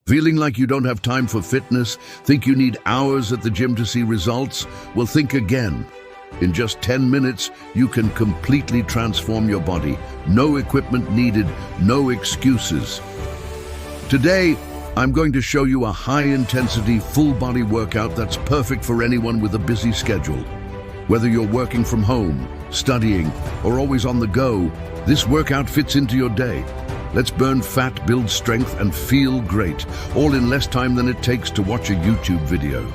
Feeling like you don't have time for fitness? Think you need hours at the gym to see results? Well, think again. In just 10 minutes, you can completely transform your body. No equipment needed, no excuses. Today, I'm going to show you a high-intensity, full-body workout that's perfect for anyone with a busy schedule. Whether you're working from home, studying, or always on the go, this workout fits into your day. Let's burn fat, build strength, and feel great, all in less time than it takes to watch a YouTube video.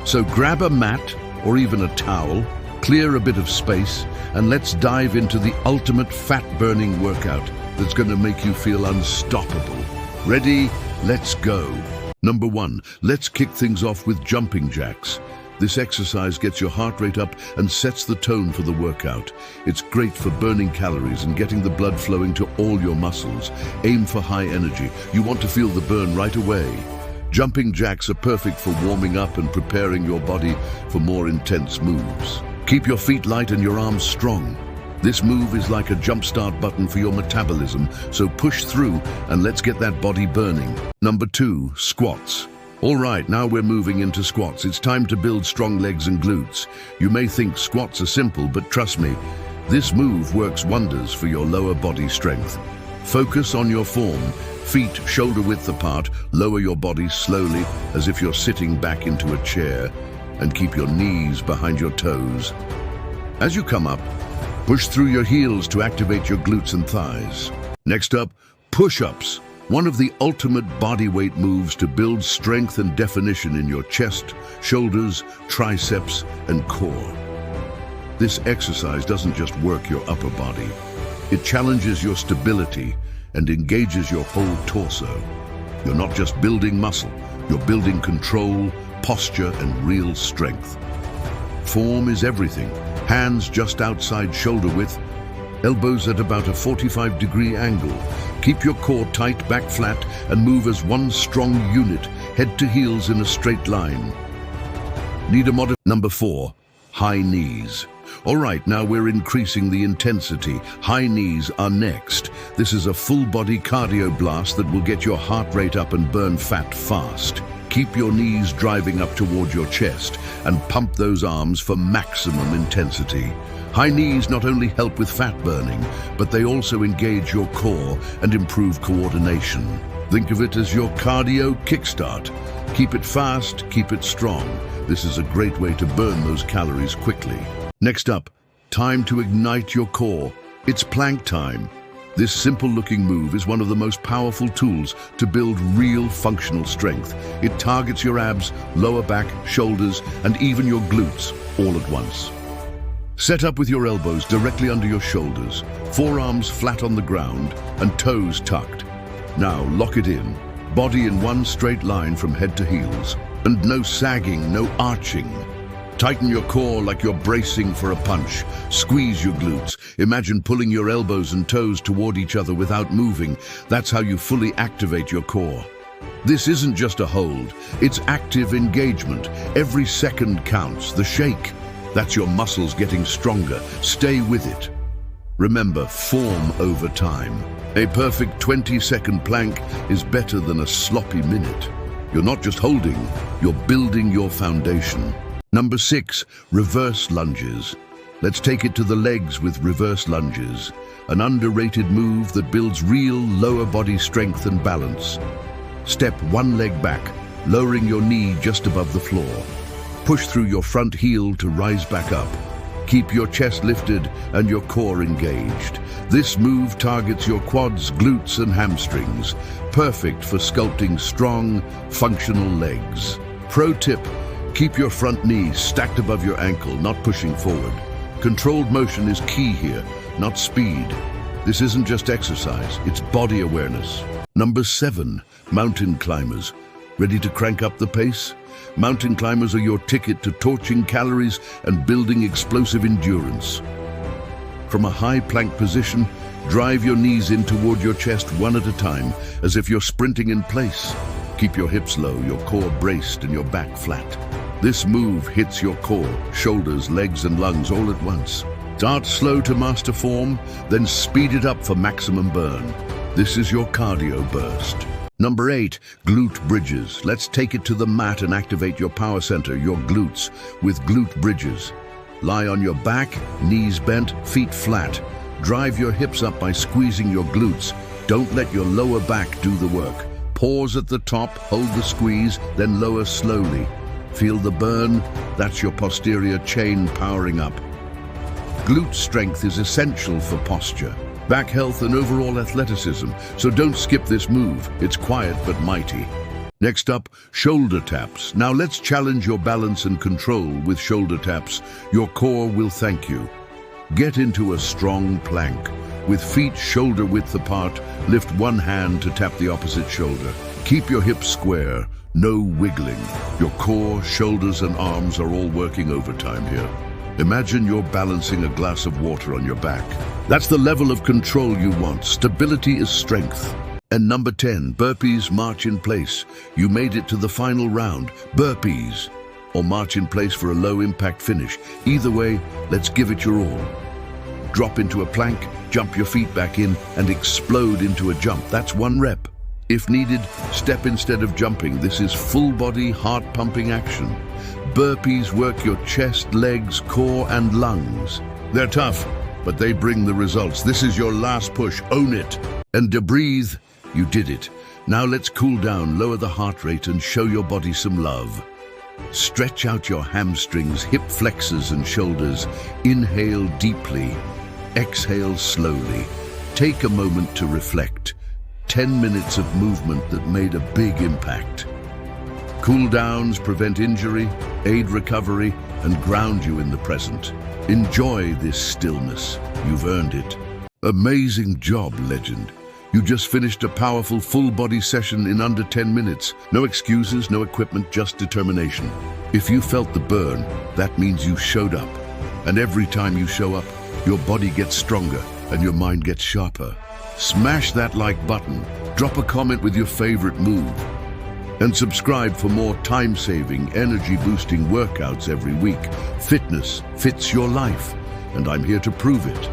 So grab a mat or even a towel, clear a bit of space, and let's dive into the ultimate fat-burning workout that's going to make you feel unstoppable. Ready? Let's go. Number 1, let's kick things off with jumping jacks. This exercise gets your heart rate up and sets the tone for the workout. It's great for burning calories and getting the blood flowing to all your muscles. Aim for high energy. You want to feel the burn right away. Jumping jacks are perfect for warming up and preparing your body for more intense moves. Keep your feet light and your arms strong. This move is like a jump-start button for your metabolism, so push through and let's get that body burning. Number 2, squats. All right, now we're moving into squats. It's time to build strong legs and glutes. You may think squats are simple, but trust me, this move works wonders for your lower body strength. Focus on your form, feet shoulder width apart, lower your body slowly as if you're sitting back into a chair, and keep your knees behind your toes. As you come up, push through your heels to activate your glutes and thighs. Next up, push-ups. One of the ultimate bodyweight moves to build strength and definition in your chest, shoulders, triceps, and core. This exercise doesn't just work your upper body. It challenges your stability and engages your whole torso. You're not just building muscle, you're building control, posture, and real strength. Form is everything. Hands just outside shoulder width, elbows at about a 45-degree angle. Keep your core tight, back flat, and move as one strong unit, head to heels in a straight line. Need a mod. Number 4, high knees. All right, now we're increasing the intensity. High knees are next. This is a full-body cardio blast that will get your heart rate up and burn fat fast. Keep your knees driving up toward your chest and pump those arms for maximum intensity. High knees not only help with fat burning, but they also engage your core and improve coordination. Think of it as your cardio kickstart. Keep it fast, keep it strong. This is a great way to burn those calories quickly. Next up, time to ignite your core. It's plank time. This simple-looking move is one of the most powerful tools to build real functional strength. It targets your abs, lower back, shoulders, and even your glutes all at once. Set up with your elbows directly under your shoulders, forearms flat on the ground, and toes tucked. Now lock it in, body in one straight line from head to heels, and no sagging, no arching. Tighten your core like you're bracing for a punch. Squeeze your glutes. Imagine pulling your elbows and toes toward each other without moving. That's how you fully activate your core. This isn't just a hold, it's active engagement. Every second counts. The shake, that's your muscles getting stronger. Stay with it. Remember, form over time. A perfect 20-second plank is better than a sloppy minute. You're not just holding, you're building your foundation. Number 6, reverse lunges. Let's take it to the legs with reverse lunges, an underrated move that builds real lower body strength and balance. Step one leg back, lowering your knee just above the floor. Push through your front heel to rise back up. Keep your chest lifted and your core engaged. This move targets your quads, glutes, and hamstrings, perfect for sculpting strong, functional legs. Pro tip, keep your front knee stacked above your ankle, not pushing forward. Controlled motion is key here, not speed. This isn't just exercise, it's body awareness. Number 7, mountain climbers. Ready to crank up the pace? Mountain climbers are your ticket to torching calories and building explosive endurance. From a high plank position, drive your knees in toward your chest one at a time, as if you're sprinting in place. Keep your hips low, your core braced, and your back flat. This move hits your core, shoulders, legs, and lungs all at once. Start slow to master form, then speed it up for maximum burn. This is your cardio burst. Number 8, glute bridges. Let's take it to the mat and activate your power center, your glutes, with glute bridges. Lie on your back, knees bent, feet flat. Drive your hips up by squeezing your glutes. Don't let your lower back do the work. Pause at the top, hold the squeeze, then lower slowly. Feel the burn? That's your posterior chain powering up. Glute strength is essential for posture, back health and overall athleticism, so don't skip this move. It's quiet but mighty. Next up, shoulder taps. Now let's challenge your balance and control with shoulder taps. Your core will thank you. Get into a strong plank. With feet shoulder width apart, lift one hand to tap the opposite shoulder. Keep your hips square, no wiggling. Your core, shoulders and arms are all working overtime here. Imagine you're balancing a glass of water on your back. That's the level of control you want. Stability is strength. And number 10, burpees march in place. You made it to the final round. Burpees, or march in place for a low-impact finish. Either way, let's give it your all. Drop into a plank, jump your feet back in, and explode into a jump. That's 1 rep. If needed, step instead of jumping. This is full-body, heart-pumping action. Burpees work your chest, legs, core, and lungs. They're tough, but they bring the results. This is your last push. Own it. And to breathe, you did it. Now let's cool down, lower the heart rate, and show your body some love. Stretch out your hamstrings, hip flexors, and shoulders. Inhale deeply. Exhale slowly. Take a moment to reflect. 10 minutes of movement that made a big impact. Cool downs prevent injury, aid recovery, and ground you in the present. Enjoy this stillness. You've earned it. Amazing job, legend. You just finished a powerful full-body session in under 10 minutes. No excuses, no equipment, just determination. If you felt the burn, that means you showed up. And every time you show up, your body gets stronger and your mind gets sharper. Smash that like button, drop a comment with your favorite move, and subscribe for more time-saving, energy-boosting workouts every week. Fitness fits your life, and I'm here to prove it.